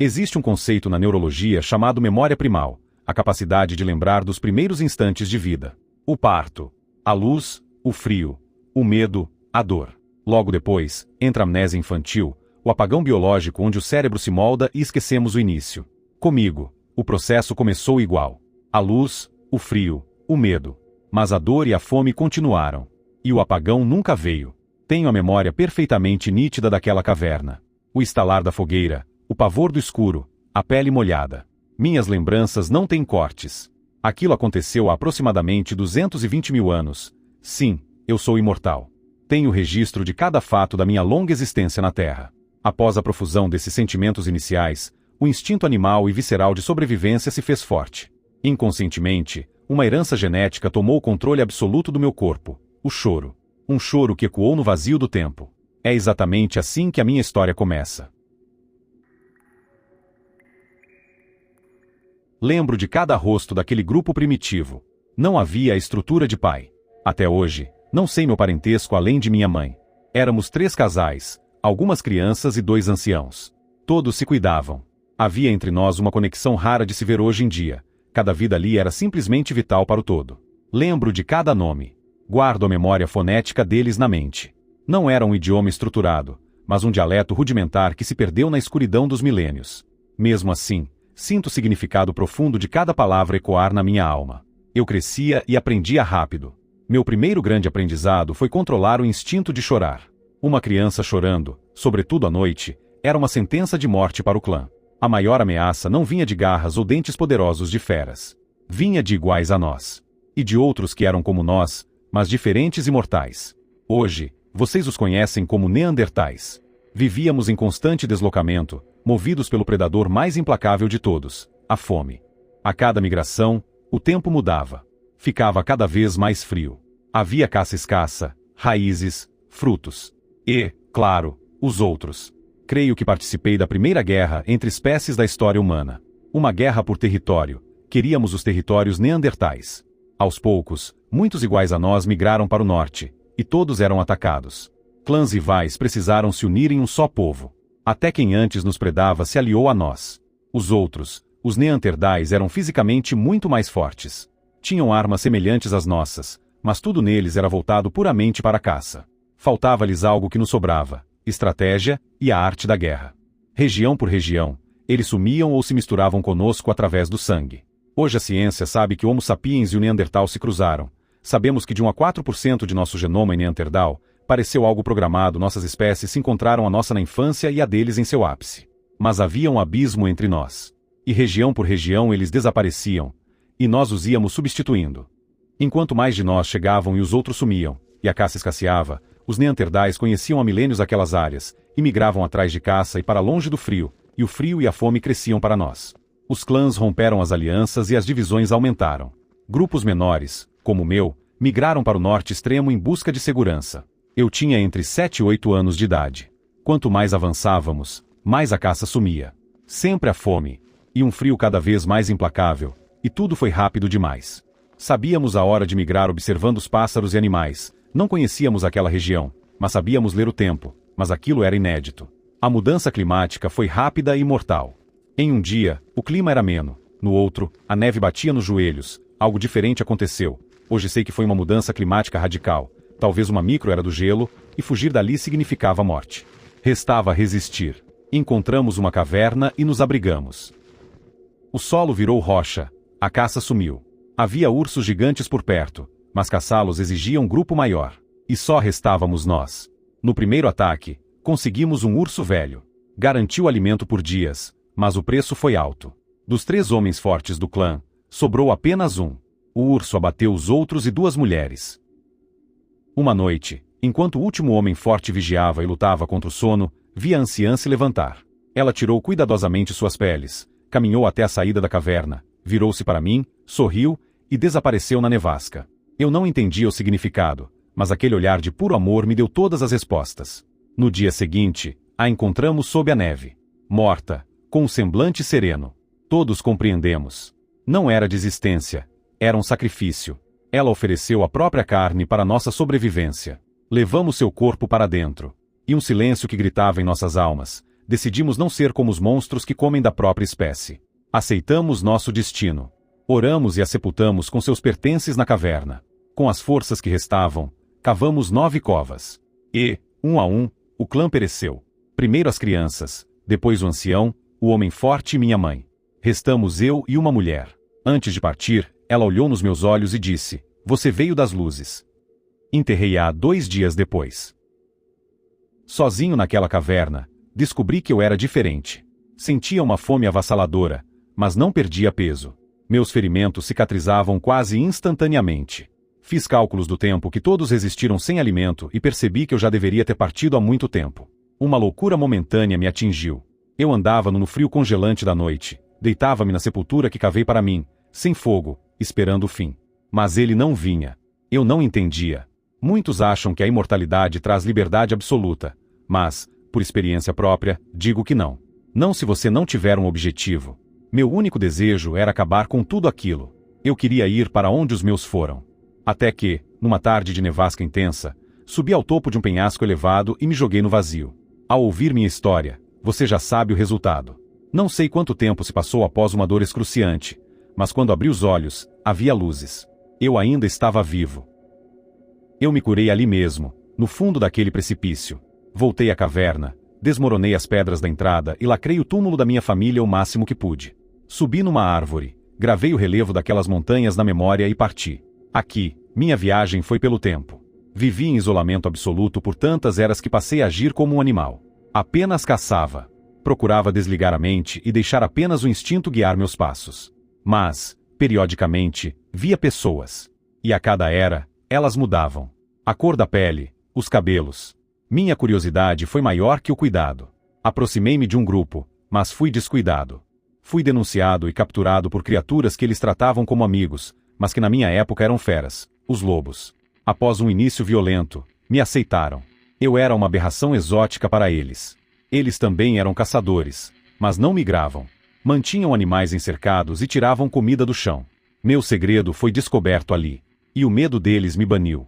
Existe um conceito na neurologia chamado memória primal, a capacidade de lembrar dos primeiros instantes de vida. O parto, a luz, o frio, o medo, a dor. Logo depois, entra a amnésia infantil, o apagão biológico onde o cérebro se molda e esquecemos o início. Comigo, o processo começou igual. A luz, o frio, o medo. Mas a dor e a fome continuaram. E o apagão nunca veio. Tenho a memória perfeitamente nítida daquela caverna. O estalar da fogueira, o pavor do escuro, a pele molhada. Minhas lembranças não têm cortes. Aquilo aconteceu há aproximadamente 220 mil anos. Sim, eu sou imortal. Tenho registro de cada fato da minha longa existência na Terra. Após a profusão desses sentimentos iniciais, o instinto animal e visceral de sobrevivência se fez forte. Inconscientemente, uma herança genética tomou o controle absoluto do meu corpo, o choro. Um choro que ecoou no vazio do tempo. É exatamente assim que a minha história começa. Lembro de cada rosto daquele grupo primitivo. Não havia a estrutura de pai. Até hoje, não sei meu parentesco além de minha mãe. Éramos 3 casais, algumas crianças e 2 anciãos. Todos se cuidavam. Havia entre nós uma conexão rara de se ver hoje em dia. Cada vida ali era simplesmente vital para o todo. Lembro de cada nome. Guardo a memória fonética deles na mente. Não era um idioma estruturado, mas um dialeto rudimentar que se perdeu na escuridão dos milênios. Mesmo assim, sinto o significado profundo de cada palavra ecoar na minha alma. Eu crescia e aprendia rápido. Meu primeiro grande aprendizado foi controlar o instinto de chorar. Uma criança chorando, sobretudo à noite, era uma sentença de morte para o clã. A maior ameaça não vinha de garras ou dentes poderosos de feras. Vinha de iguais a nós. E de outros que eram como nós, mas diferentes e mortais. Hoje, vocês os conhecem como neandertais. Vivíamos em constante deslocamento, movidos pelo predador mais implacável de todos, a fome. A cada migração, o tempo mudava. Ficava cada vez mais frio. Havia caça escassa, raízes, frutos. E, claro, os outros. Creio que participei da primeira guerra entre espécies da história humana. Uma guerra por território. Queríamos os territórios neandertais. Aos poucos, muitos iguais a nós migraram para o norte, e todos eram atacados. Clãs rivais precisaram se unir em um só povo. Até quem antes nos predava se aliou a nós. Os outros, os neandertais, eram fisicamente muito mais fortes. Tinham armas semelhantes às nossas, mas tudo neles era voltado puramente para a caça. Faltava-lhes algo que nos sobrava: estratégia e a arte da guerra. Região por região, eles sumiam ou se misturavam conosco através do sangue. Hoje a ciência sabe que o Homo sapiens e o Neandertal se cruzaram. Sabemos que de 1 a 4% de nosso genoma em Neandertal, pareceu algo programado, nossas espécies se encontraram a nossa na infância e a deles em seu ápice. Mas havia um abismo entre nós. E região por região eles desapareciam, e nós os íamos substituindo. Enquanto mais de nós chegavam e os outros sumiam, e a caça escasseava, os neandertais conheciam há milênios aquelas áreas, e migravam atrás de caça e para longe do frio, e o frio e a fome cresciam para nós. Os clãs romperam as alianças e as divisões aumentaram. Grupos menores, como o meu, migraram para o norte extremo em busca de segurança. Eu tinha entre 7 e 8 anos de idade. Quanto mais avançávamos, mais a caça sumia. Sempre a fome, e um frio cada vez mais implacável, e tudo foi rápido demais. Sabíamos a hora de migrar observando os pássaros e animais. Não conhecíamos aquela região, mas sabíamos ler o tempo, mas aquilo era inédito. A mudança climática foi rápida e mortal. Em um dia, o clima era ameno. No outro, a neve batia nos joelhos. Algo diferente aconteceu. Hoje sei que foi uma mudança climática radical. Talvez uma micro era do gelo, e fugir dali significava morte. Restava resistir. Encontramos uma caverna e nos abrigamos. O solo virou rocha. A caça sumiu. Havia ursos gigantes por perto, mas caçá-los exigia um grupo maior. E só restávamos nós. No primeiro ataque, conseguimos um urso velho. Garantiu alimento por dias, mas o preço foi alto. Dos 3 homens fortes do clã, sobrou apenas um. O urso abateu os outros e 2 mulheres. Uma noite, enquanto o último homem forte vigiava e lutava contra o sono, vi a anciã se levantar. Ela tirou cuidadosamente suas peles, caminhou até a saída da caverna, virou-se para mim, sorriu e desapareceu na nevasca. Eu não entendia o significado, mas aquele olhar de puro amor me deu todas as respostas. No dia seguinte, a encontramos sob a neve. Morta, com um semblante sereno. Todos compreendemos. Não era desistência, era um sacrifício. Ela ofereceu a própria carne para nossa sobrevivência. Levamos seu corpo para dentro. E um silêncio que gritava em nossas almas: decidimos não ser como os monstros que comem da própria espécie. Aceitamos nosso destino. Oramos e a sepultamos com seus pertences na caverna. Com as forças que restavam, cavamos 9 covas. E, um a um, o clã pereceu. Primeiro as crianças, depois o ancião, o homem forte e minha mãe. Restamos eu e uma mulher. Antes de partir, ela olhou nos meus olhos e disse: "Você veio das luzes." Enterrei-a 2 dias depois. Sozinho naquela caverna, descobri que eu era diferente. Sentia uma fome avassaladora, mas não perdia peso. Meus ferimentos cicatrizavam quase instantaneamente. Fiz cálculos do tempo que todos resistiram sem alimento e percebi que eu já deveria ter partido há muito tempo. Uma loucura momentânea me atingiu. Eu andava no frio congelante da noite, deitava-me na sepultura que cavei para mim, sem fogo, esperando o fim. Mas ele não vinha. Eu não entendia. Muitos acham que a imortalidade traz liberdade absoluta, mas, por experiência própria, digo que não. Não se você não tiver um objetivo. Meu único desejo era acabar com tudo aquilo. Eu queria ir para onde os meus foram. Até que, numa tarde de nevasca intensa, subi ao topo de um penhasco elevado e me joguei no vazio. Ao ouvir minha história, você já sabe o resultado. Não sei quanto tempo se passou após uma dor excruciante, mas quando abri os olhos, havia luzes. Eu ainda estava vivo. Eu me curei ali mesmo, no fundo daquele precipício. Voltei à caverna, desmoronei as pedras da entrada e lacrei o túmulo da minha família o máximo que pude. Subi numa árvore, gravei o relevo daquelas montanhas na memória e parti. Aqui, minha viagem foi pelo tempo. Vivi em isolamento absoluto por tantas eras que passei a agir como um animal. Apenas caçava. Procurava desligar a mente e deixar apenas o instinto guiar meus passos. Mas, periodicamente, via pessoas. E a cada era, elas mudavam. A cor da pele, os cabelos. Minha curiosidade foi maior que o cuidado. Aproximei-me de um grupo, mas fui descuidado. Fui denunciado e capturado por criaturas que eles tratavam como amigos, mas que na minha época eram feras, os lobos. Após um início violento, me aceitaram. Eu era uma aberração exótica para eles. Eles também eram caçadores, mas não migravam. Mantinham animais encercados e tiravam comida do chão. Meu segredo foi descoberto ali, e o medo deles me baniu.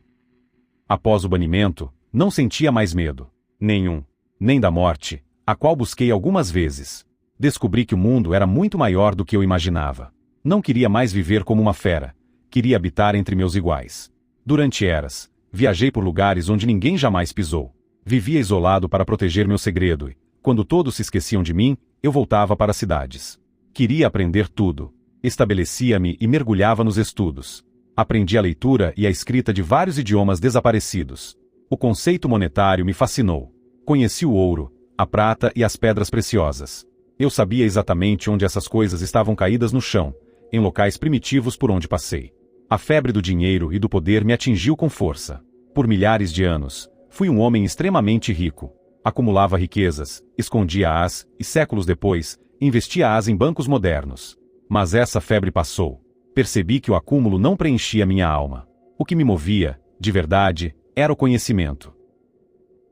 Após o banimento, não sentia mais medo. Nenhum. Nem da morte, a qual busquei algumas vezes. Descobri que o mundo era muito maior do que eu imaginava. Não queria mais viver como uma fera. Queria habitar entre meus iguais. Durante eras, viajei por lugares onde ninguém jamais pisou. Vivia isolado para proteger meu segredo e, quando todos se esqueciam de mim, eu voltava para as cidades. Queria aprender tudo. Estabelecia-me e mergulhava nos estudos. Aprendi a leitura e a escrita de vários idiomas desaparecidos. O conceito monetário me fascinou. Conheci o ouro, a prata e as pedras preciosas. Eu sabia exatamente onde essas coisas estavam caídas no chão, em locais primitivos por onde passei. A febre do dinheiro e do poder me atingiu com força. Por milhares de anos, fui um homem extremamente rico. Acumulava riquezas, escondia-as e, séculos depois, investia-as em bancos modernos. Mas essa febre passou. Percebi que o acúmulo não preenchia minha alma. O que me movia, de verdade, era o conhecimento.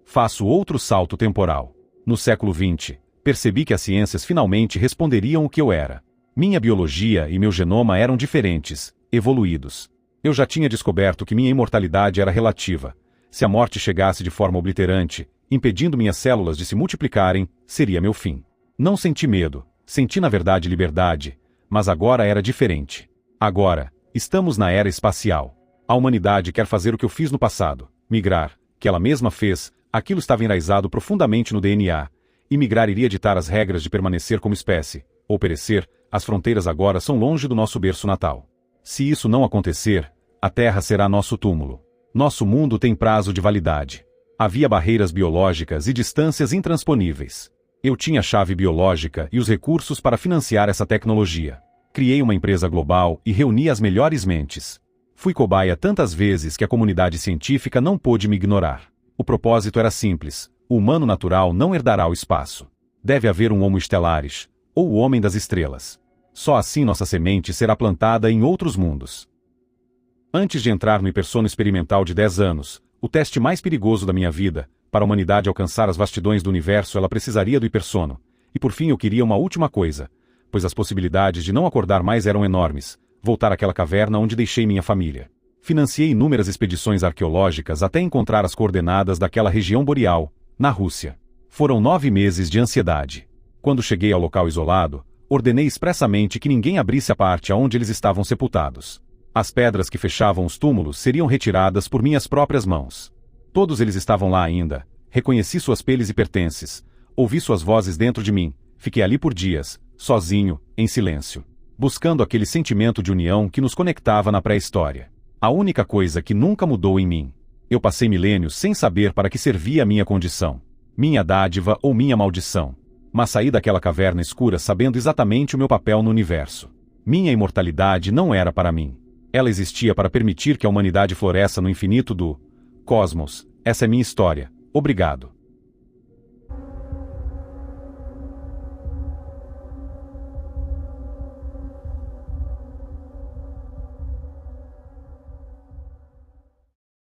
Faço outro salto temporal. No século XX, percebi que as ciências finalmente responderiam o que eu era. Minha biologia e meu genoma eram diferentes, evoluídos. Eu já tinha descoberto que minha imortalidade era relativa. Se a morte chegasse de forma obliterante, impedindo minhas células de se multiplicarem, seria meu fim. Não senti medo, senti na verdade liberdade, mas agora era diferente. Agora, estamos na era espacial. A humanidade quer fazer o que eu fiz no passado, migrar, que ela mesma fez, aquilo estava enraizado profundamente no DNA, e migrar iria ditar as regras de permanecer como espécie, ou perecer. As fronteiras agora são longe do nosso berço natal. Se isso não acontecer, a Terra será nosso túmulo. Nosso mundo tem prazo de validade. Havia barreiras biológicas e distâncias intransponíveis. Eu tinha a chave biológica e os recursos para financiar essa tecnologia. Criei uma empresa global e reuni as melhores mentes. Fui cobaia tantas vezes que a comunidade científica não pôde me ignorar. O propósito era simples: o humano natural não herdará o espaço. Deve haver um Homo Stellaris, ou o Homem das Estrelas. Só assim nossa semente será plantada em outros mundos. Antes de entrar no hipersono experimental de 10 anos, o teste mais perigoso da minha vida, para a humanidade alcançar as vastidões do universo, ela precisaria do hipersono. E por fim eu queria uma última coisa, pois as possibilidades de não acordar mais eram enormes: voltar àquela caverna onde deixei minha família. Financiei inúmeras expedições arqueológicas até encontrar as coordenadas daquela região boreal, na Rússia. Foram 9 meses de ansiedade. Quando cheguei ao local isolado, ordenei expressamente que ninguém abrisse a parte aonde eles estavam sepultados. As pedras que fechavam os túmulos seriam retiradas por minhas próprias mãos. Todos eles estavam lá ainda. Reconheci suas peles e pertences. Ouvi suas vozes dentro de mim. Fiquei ali por dias, sozinho, em silêncio, buscando aquele sentimento de união que nos conectava na pré-história. A única coisa que nunca mudou em mim. Eu passei milênios sem saber para que servia a minha condição, minha dádiva ou minha maldição. Mas saí daquela caverna escura sabendo exatamente o meu papel no universo. Minha imortalidade não era para mim. Ela existia para permitir que a humanidade floresça no infinito do cosmos. Essa é minha história. Obrigado.